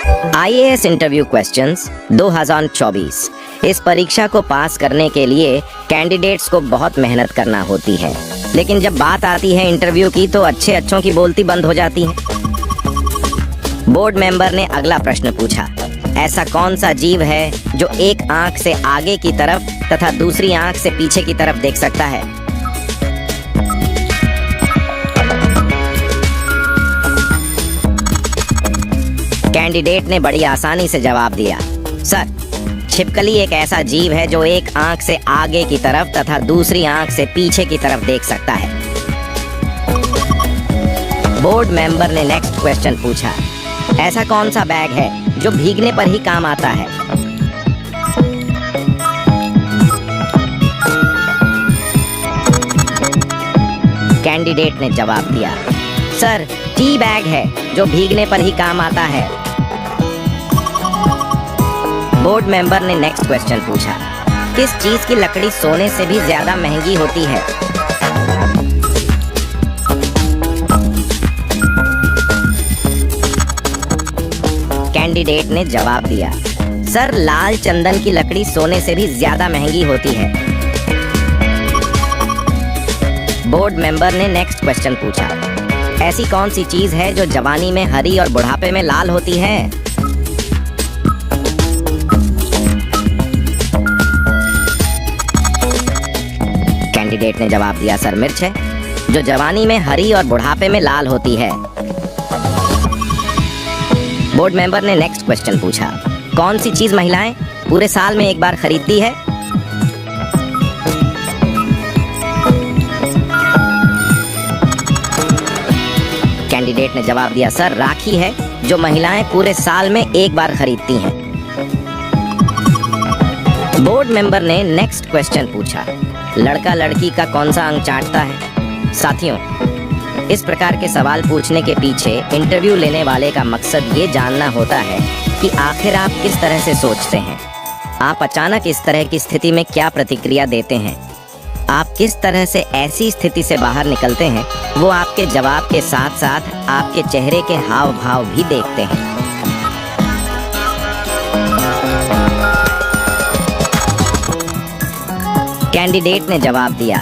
IAS interview questions 2024। इस परीक्षा को पास करने के लिए कैंडिडेट्स को बहुत मेहनत करना होती है, लेकिन जब बात आती है इंटरव्यू की तो अच्छों की बोलती बंद हो जाती है। बोर्ड मेंबर ने अगला प्रश्न पूछा, ऐसा कौन सा जीव है जो एक आंख से आगे की तरफ तथा दूसरी आंख से पीछे की तरफ देख सकता है? कैंडिडेट ने बड़ी आसानी से जवाब दिया, सर, छिपकली एक ऐसा जीव है जो एक आंख से आगे की तरफ तथा दूसरी आंख से पीछे की तरफ देख सकता है। बोर्ड मेंबर ने नेक्स्ट क्वेश्चन पूछा, ऐसा कौन सा बैग है जो भीगने पर ही काम आता है? कैंडिडेट ने जवाब दिया, सर, टी बैग है जो भीगने पर ही काम आता है। बोर्ड मेंबर ने नेक्स्ट क्वेश्चन पूछा, किस चीज की लकड़ी सोने से भी ज्यादा महंगी होती है? कैंडिडेट ने जवाब दिया, सर, लाल चंदन की लकड़ी सोने से भी ज्यादा महंगी होती है। बोर्ड मेंबर ने नेक्स्ट क्वेश्चन पूछा, ऐसी कौन सी चीज है जो जवानी में हरी और बुढ़ापे में लाल होती है? कैंडिडेट ने जवाब दिया, सर, मिर्च है जो जवानी में हरी और बुढ़ापे में लाल होती है। बोर्ड मेंबर ने नेक्स्ट क्वेश्चन पूछा, कौन सी चीज महिलाएं पूरे साल में एक बार खरीदती है? कैंडिडेट ने जवाब दिया, सर, राखी है जो महिलाएं पूरे साल में एक बार खरीदती हैं। बोर्ड मेंबर ने नेक्स्ट क्वेश्चन पूछा, लड़का लड़की का कौन सा अंग चाटता है? साथियों, इस प्रकार के सवाल पूछने के पीछे इंटरव्यू लेने वाले का मकसद ये जानना होता है कि आखिर आप किस तरह से सोचते हैं, आप अचानक इस तरह की स्थिति में क्या प्रतिक्रिया देते हैं, आप किस तरह से ऐसी स्थिति से बाहर निकलते हैं, वो आपके जवाब के साथ साथ आपके चेहरे के हाव भाव भी देखते हैं। कैंडिडेट ने जवाब दिया,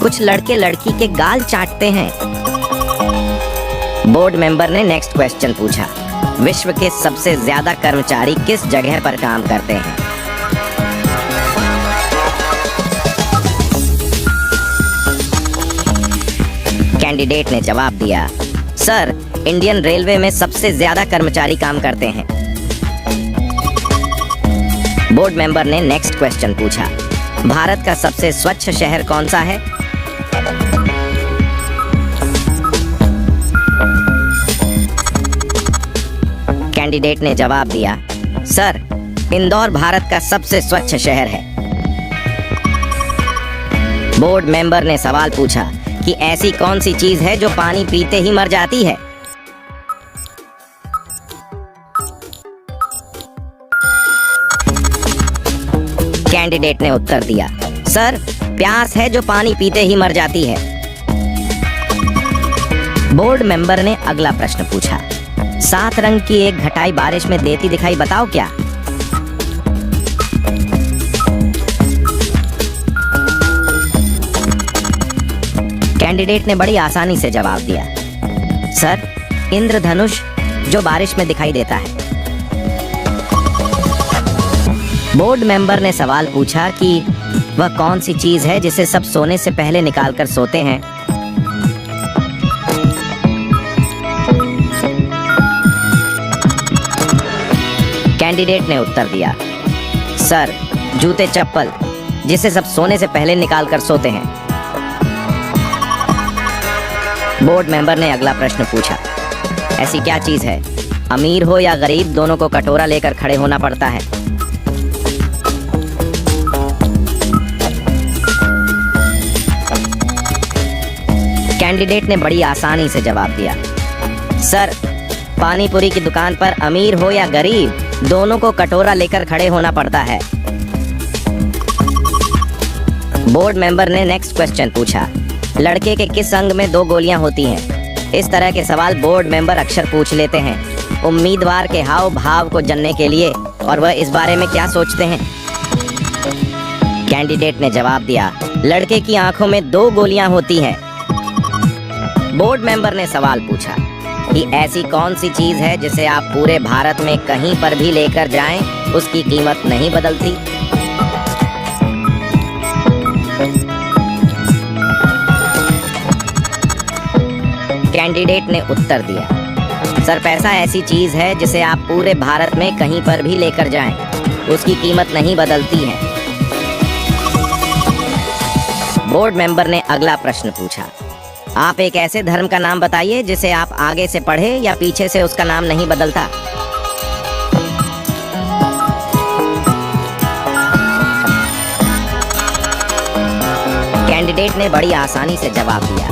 कुछ लड़के लड़की के गाल चाटते हैं। बोर्ड मेंबर ने नेक्स्ट क्वेश्चन पूछा, विश्व के सबसे ज्यादा कर्मचारी किस जगह पर काम करते हैं? कैंडिडेट ने जवाब दिया, सर, इंडियन रेलवे में सबसे ज्यादा कर्मचारी काम करते हैं। बोर्ड मेंबर ने नेक्स्ट क्वेश्चन पूछा, भारत का सबसे स्वच्छ शहर कौन सा है? कैंडिडेट ने जवाब दिया, सर, इंदौर भारत का सबसे स्वच्छ शहर है। बोर्ड मेंबर ने सवाल पूछा कि ऐसी कौन सी चीज है जो पानी पीते ही मर जाती है? कैंडिडेट ने उत्तर दिया, सर, प्यास है जो पानी पीते ही मर जाती है। बोर्ड मेंबर ने अगला प्रश्न पूछा, 7 रंग की एक घटाई बारिश में देती दिखाई बताओ क्या? कैंडिडेट ने बड़ी आसानी से जवाब दिया, सर, इंद्रधनुष जो बारिश में दिखाई देता है। बोर्ड मेंबर ने सवाल पूछा कि वह कौन सी चीज है जिसे सब सोने से पहले निकालकर सोते हैं? कैंडिडेट ने उत्तर दिया, सर, जूते चप्पल जिसे सब सोने से पहले निकालकर सोते हैं। बोर्ड मेंबर ने अगला प्रश्न पूछा, ऐसी क्या चीज है, अमीर हो या गरीब, दोनों को कटोरा लेकर खड़े होना पड़ता है? कैंडिडेट ने बड़ी आसानी से जवाब दिया, सर, पानी पूरी की दुकान पर अमीर हो या गरीब, दोनों को कटोरा लेकर खड़े होना पड़ता है। बोर्ड मेंबर ने नेक्स्ट क्वेश्चन पूछा, लड़के के किस अंग में 2 गोलियां होती हैं? इस तरह के सवाल बोर्ड मेंबर अक्सर पूछ लेते हैं। उम्मीदवार के हाव भाव को जानने के लिए और वह इस बारे में क्या सोचते हैं। कैंडिडेट ने जवाब दिया, लड़के की आंखों में 2 गोलियां होती हैं। बोर्ड मेंबर ने सवाल पूछा कि ऐसी कौन सी चीज है जिसे आप पूरे भारत में कहीं पर भी लेकर जाएं, उसकी कीमत नहीं बदलती। कैंडिडेट ने उत्तर दिया, सर पैसा ऐसी चीज है जिसे आप पूरे भारत में कहीं पर भी लेकर जाएं, उसकी कीमत नहीं बदलती है। बोर्ड मेंबर ने अगला प्रश्न पूछा, आप एक ऐसे धर्म का नाम बताइए जिसे आप आगे से पढ़े या पीछे से उसका नाम नहीं बदलता। कैंडिडेट ने बड़ी आसानी से जवाब दिया,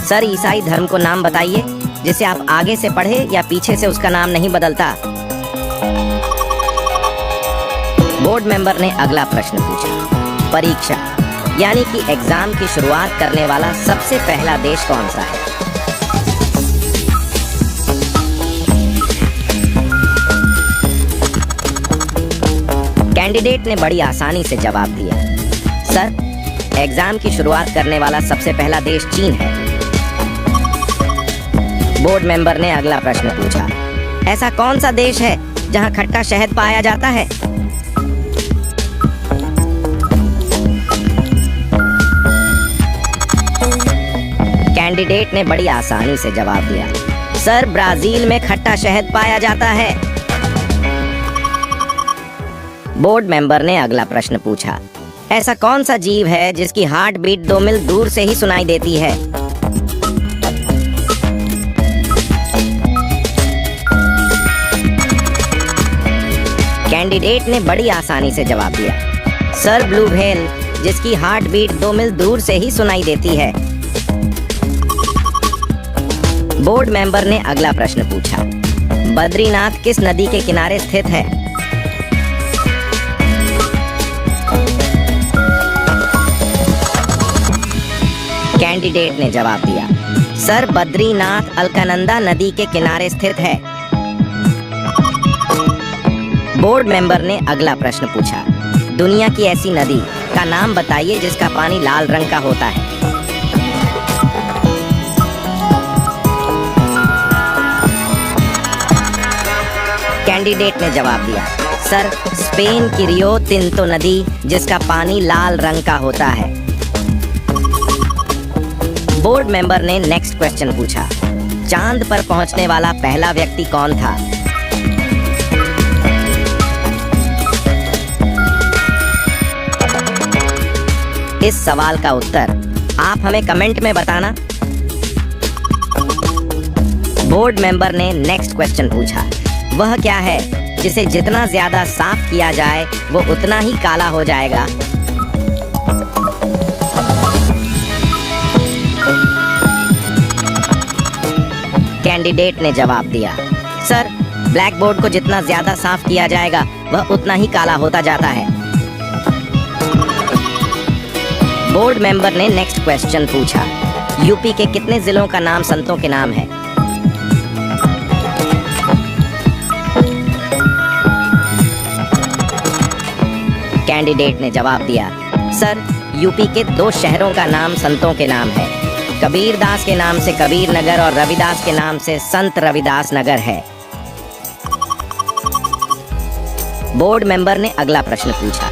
सर ईसाई धर्म को नाम बताइए जिसे आप आगे से पढ़े या पीछे से उसका नाम नहीं बदलता। बोर्ड मेंबर ने अगला प्रश्न पूछा, परीक्षा यानी कि एग्जाम की शुरुआत करने वाला सबसे पहला देश कौन सा है। कैंडिडेट ने बड़ी आसानी से जवाब दिया, सर एग्जाम की शुरुआत करने वाला सबसे पहला देश चीन है। बोर्ड मेंबर ने अगला प्रश्न पूछा, ऐसा कौन सा देश है जहां खट्टा शहद पाया जाता है। कैंडिडेट ने बड़ी आसानी से जवाब दिया, सर ब्राजील में खट्टा शहद पाया जाता है। बोर्ड मेंबर ने अगला प्रश्न पूछा, ऐसा कौन सा जीव है जिसकी हार्ट बीट 2 मील दूर से ही सुनाई देती है। कैंडिडेट ने बड़ी आसानी से जवाब दिया, सर ब्लू व्हेल जिसकी हार्ट बीट 2 मील दूर से ही सुनाई देती है। बोर्ड मेंबर ने अगला प्रश्न पूछा, बद्रीनाथ किस नदी के किनारे स्थित है। कैंडिडेट ने जवाब दिया, सर बद्रीनाथ अलकनंदा नदी के किनारे स्थित है। बोर्ड मेंबर ने अगला प्रश्न पूछा, दुनिया की ऐसी नदी का नाम बताइए जिसका पानी लाल रंग का होता है। कैंडिडेट ने जवाब दिया, सर स्पेन की रियो तिंतो नदी जिसका पानी लाल रंग का होता है। बोर्ड मेंबर ने नेक्स्ट क्वेश्चन पूछा, चांद पर पहुंचने वाला पहला व्यक्ति कौन था। इस सवाल का उत्तर आप हमें कमेंट में बताना। बोर्ड मेंबर ने नेक्स्ट क्वेश्चन पूछा, वह क्या है जिसे जितना ज्यादा साफ किया जाए वो उतना ही काला हो जाएगा। कैंडिडेट ने जवाब दिया, सर ब्लैक बोर्ड को जितना ज्यादा साफ किया जाएगा वह उतना ही काला होता जाता है। बोर्ड मेंबर ने नेक्स्ट क्वेश्चन पूछा, यूपी के कितने जिलों का नाम संतों के नाम है। कैंडिडेट ने जवाब दिया, सर यूपी के 2 शहरों का नाम संतों के नाम है। कबीरदास के नाम से कबीर नगर और रविदास के नाम से संत रविदास नगर है। बोर्ड मेंबर ने अगला प्रश्न पूछा,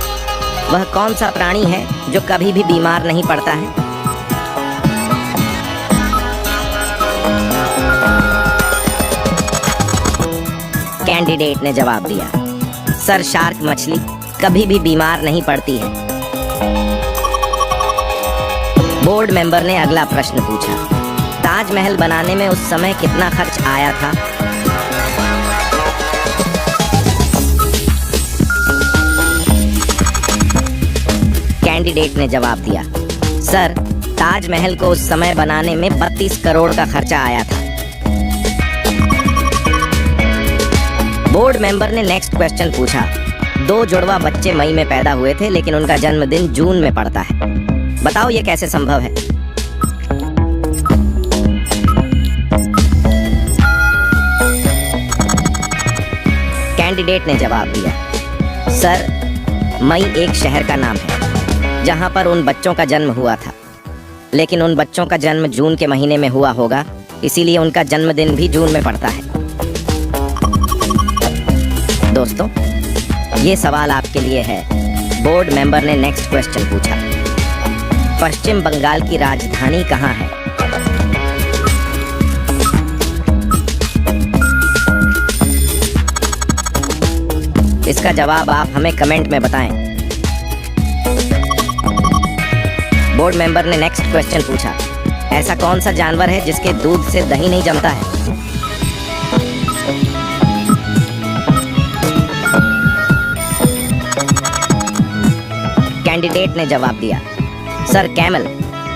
वह कौन सा प्राणी है जो कभी भी बीमार नहीं पड़ता है। कैंडिडेट ने जवाब दिया, सर शार्क मछली कभी भी बीमार नहीं पड़ती है। बोर्ड मेंबर ने अगला प्रश्न पूछा, ताजमहल बनाने में उस समय कितना खर्च आया था। कैंडिडेट ने जवाब दिया, सर ताजमहल को उस समय बनाने में 32 करोड़ का खर्चा आया था। बोर्ड मेंबर ने नेक्स्ट क्वेश्चन पूछा, 2 जुड़वा बच्चे मई में पैदा हुए थे लेकिन उनका जन्मदिन जून में पड़ता है, बताओ ये कैसे संभव है। कैंडिडेट ने जवाब दिया, सर मई एक शहर का नाम है जहां पर उन बच्चों का जन्म हुआ था, लेकिन उन बच्चों का जन्म जून के महीने में हुआ होगा, इसीलिए उनका जन्मदिन भी जून में पड़ता है। दोस्तों, ये सवाल आपके लिए है। बोर्ड मेंबर ने नेक्स्ट क्वेश्चन पूछा, पश्चिम बंगाल की राजधानी कहाँ है? इसका जवाब आप हमें कमेंट में बताएं। बोर्ड मेंबर ने नेक्स्ट क्वेश्चन पूछा, ऐसा कौन सा जानवर है जिसके दूध से दही नहीं जमता है? कैंडिडेट ने जवाब दिया, सर कैमल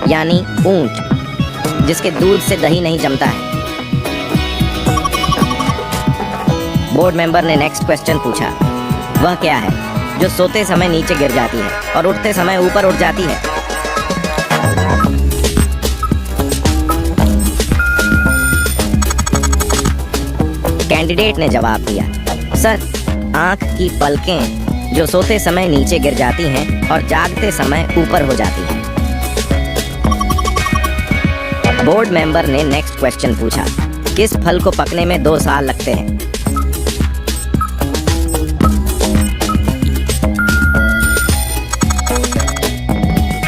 यानी ऊंट, जिसके दूध से दही नहीं जमता है। बोर्ड मेंबर ने नेक्स्ट क्वेश्चन पूछा, वह क्या है जो सोते समय नीचे गिर जाती है और उठते समय ऊपर उठ जाती है? कैंडिडेट ने जवाब दिया, सर आंख की पलकें जो सोते समय नीचे गिर जाती हैं और जागते समय ऊपर हो जाती हैं। बोर्ड मेंबर ने नेक्स्ट क्वेश्चन पूछा, किस फल को पकने में 2 साल लगते हैं?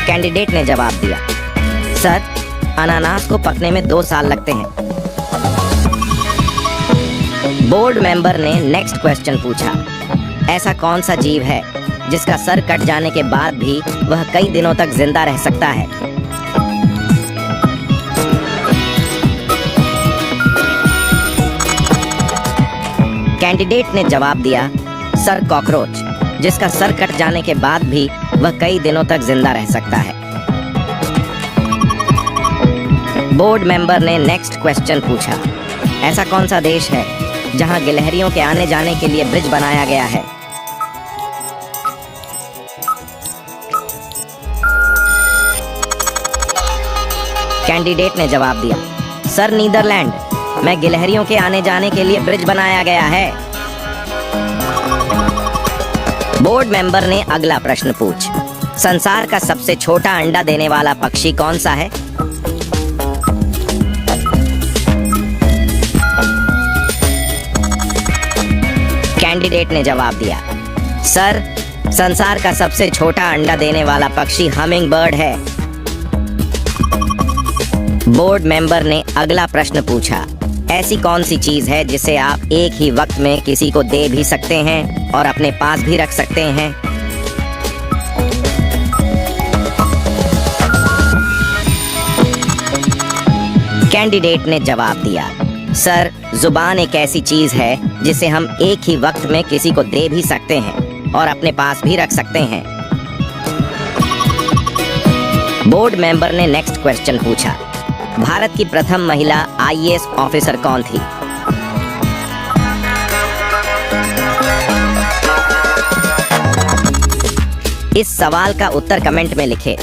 कैंडिडेट ने जवाब दिया, सर अनानास को पकने में 2 साल लगते हैं। बोर्ड मेंबर ने नेक्स्ट क्वेश्चन पूछा, ऐसा कौन सा जीव है जिसका सर कट जाने के बाद भी वह कई दिनों तक जिंदा रह सकता है? कैंडिडेट ने जवाब दिया, सर कॉकरोच, जिसका सर कट जाने के बाद भी वह कई दिनों तक जिंदा रह सकता है। बोर्ड मेंबर ने नेक्स्ट क्वेश्चन पूछा, ऐसा कौन सा देश है जहां गिलहरियों के आने जाने के लिए ब्रिज बनाया गया है? कैंडिडेट ने जवाब दिया, सर नीदरलैंड में गिलहरियों के आने जाने के लिए ब्रिज बनाया गया है। बोर्ड मेंबर ने अगला प्रश्न पूछ, संसार का सबसे छोटा अंडा देने वाला पक्षी कौन सा है? कैंडिडेट ने जवाब दिया, सर संसार का सबसे छोटा अंडा देने वाला पक्षी हमिंग बर्ड है। बोर्ड मेंबर ने अगला प्रश्न पूछा, ऐसी कौन सी चीज है जिसे आप एक ही वक्त में किसी को दे भी सकते हैं और अपने पास भी रख सकते हैं? कैंडिडेट ने जवाब दिया, सर जुबान एक ऐसी चीज है जिसे हम एक ही वक्त में किसी को दे भी सकते हैं और अपने पास भी रख सकते हैं। बोर्ड मेंबर ने नेक्स्ट क्वेश्चन पूछा, भारत की प्रथम महिला आईएएस ऑफिसर कौन थी? इस सवाल का उत्तर कमेंट में लिखें।